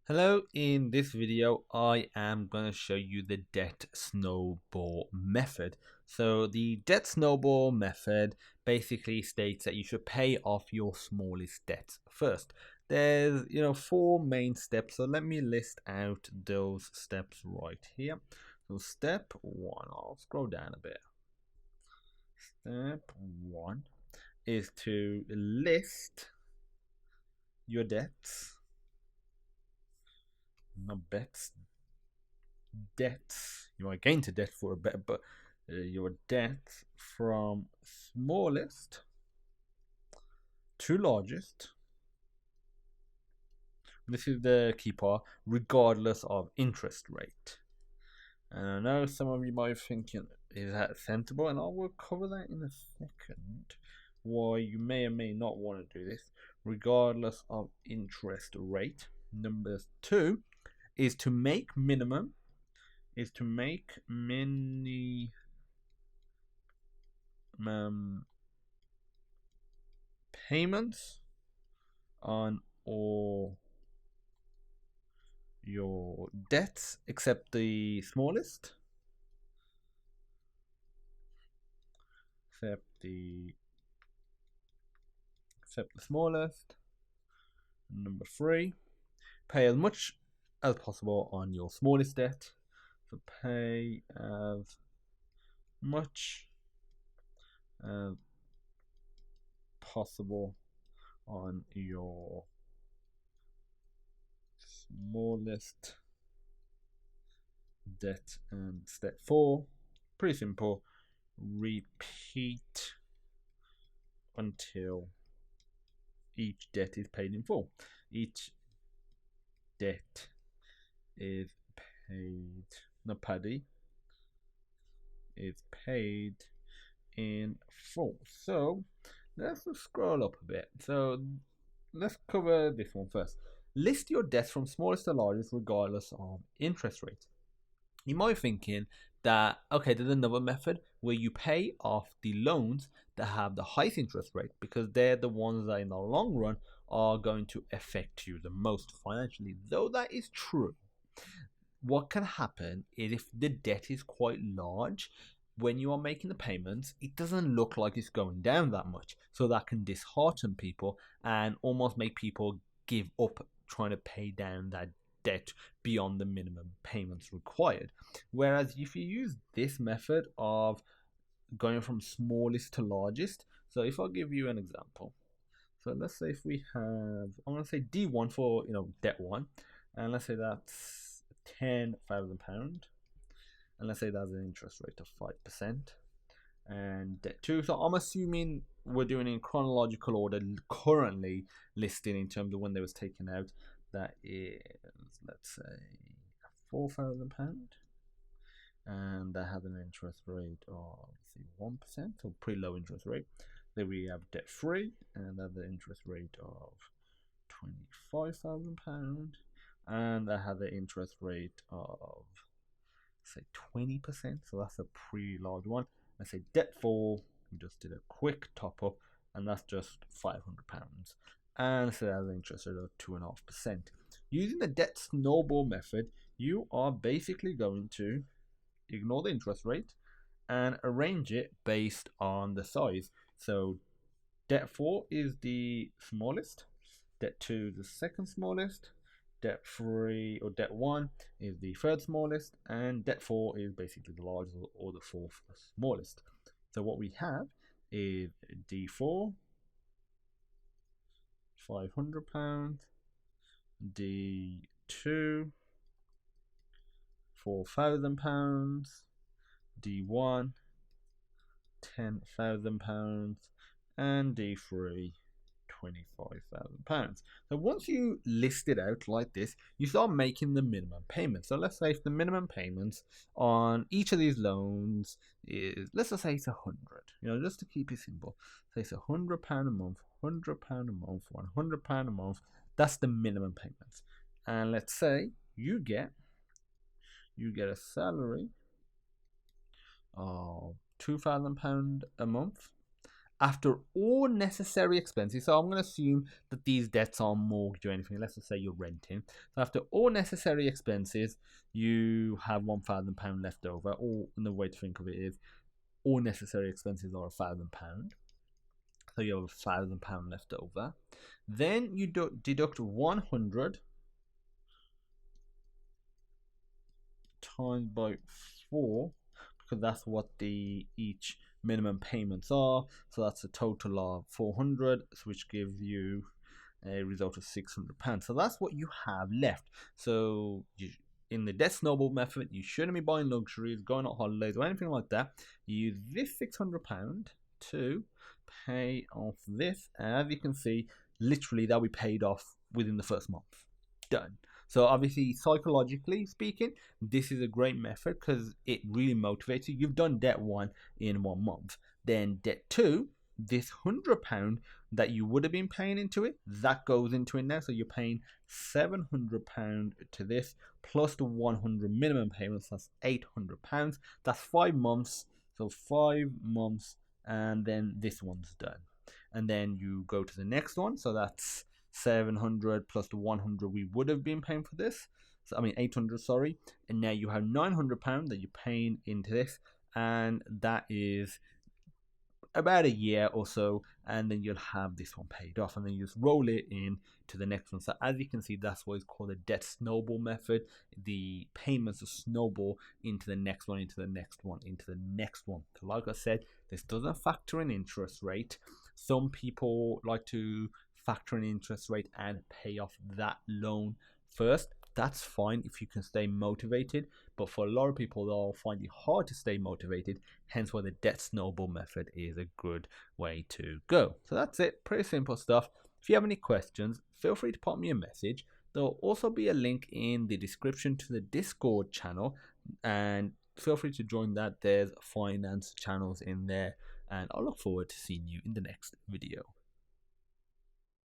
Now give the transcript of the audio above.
Hello, in this video I am going to show you the debt snowball method. So the debt snowball method basically states that you should pay off your smallest debts first. There's four main steps, so let me list out those steps right here. So step one, I'll scroll down a bit. Step one is to list your debts. Not bets, debts. You might get into debt for a bit, but your debts from smallest to largest. This is the key part, regardless of interest rate. And I know some of you might be thinking, is that sensible? And I will cover that in a second. Why you may or may not want to do this, regardless of interest rate. Number two is to make minimum payments on all your debts except the smallest. Except the smallest. Number three, pay as much as possible on your smallest debt. So pay as much as possible on your smallest debt. And step four, pretty simple, repeat until each debt is paid in full. Each debt is paid, not paddy, is paid in full. So let's just scroll up a bit. So let's cover this one first. List your debts from smallest to largest regardless of interest rate. You might be thinking that, okay, there's another method where you pay off the loans that have the highest interest rate because they're the ones that in the long run are going to affect you the most financially. Though that is true, what can happen is if the debt is quite large, when you are making the payments, it doesn't look like it's going down that much. So that can dishearten people and almost make people give up trying to pay down that debt beyond the minimum payments required. Whereas if you use this method of going from smallest to largest, so if I give you an example, so let's say if we have, I'm going to say D1 for debt one, and let's say that's £10,000, and let's say that's an interest rate of 5%, and debt two. So I'm assuming we're doing in chronological order, currently listed in terms of when they was taken out. That is, let's say, £4,000, and that has an interest rate of 1%, so pretty low interest rate. Then we have debt free, and that has an interest rate of £25,000, and that has an interest rate of say 20%. So that's a pretty large one. Let's say debt four, we just did a quick top up, and that's just £500, and so that's an interest rate of 2.5%. Using the debt snowball method, you are basically going to ignore the interest rate and arrange it based on the size. So debt 4 is the smallest, debt 2 is the second smallest, debt 3 or debt 1 is the third smallest, and debt 4 is basically the largest or the fourth smallest. So what we have is D4, £500, D2, £4,000, D1, £10,000, and D3, £25,000. So once you list it out like this, you start making the minimum payments. So let's say if the minimum payments on each of these loans is, let's just say it's 100, just to keep it simple. Say it's £100 a month, £100 a month, £100 a month. That's the minimum payments. And let's say you get a salary of £2,000 a month, after all necessary expenses, so I'm going to assume that these debts aren't mortgage or anything. Let's just say you're renting. So after all necessary expenses, you have £1,000 left over. Or the way to think of it is, all necessary expenses are £1,000. So you have £1,000 left over. Then you deduct 100 times by 4, because that's what the each minimum payments are. So that's a total of 400, which gives you a result of £600. So that's what you have left. So in the debt snowball method, you shouldn't be buying luxuries, going on holidays, or anything like that. You use this £600 to pay off this. As you can see, literally that'll be paid off within the first month. Done. So obviously, psychologically speaking, this is a great method because it really motivates you. You've done debt 1 in 1 month. Then debt 2, this £100 that you would have been paying into it, that goes into it now. So you're paying £700 to this plus the 100 minimum payments. That's £800. That's 5 months. So 5 months, and then this one's done. And then you go to the next one. So that's 700 plus the 100 we would have been paying for this. So I mean 800, sorry. And now you have £900 that you're paying into this, and that is about a year or so, and then you'll have this one paid off, and then you just roll it in to the next one. So as you can see, that's what is called a debt snowball method. The payments will snowball into the next one, into the next one, into the next one. So like I said, this doesn't factor in interest rate. Some people like to factor in interest rate and pay off that loan first. That's fine if you can stay motivated, but for a lot of people, they'll find it hard to stay motivated, hence why the debt snowball method is a good way to go. So that's it, pretty simple stuff. If you have any questions, feel free to pop me a message. There'll also be a link in the description to the Discord channel, and feel free to join that. There's finance channels in there, and I look forward to seeing you in the next video.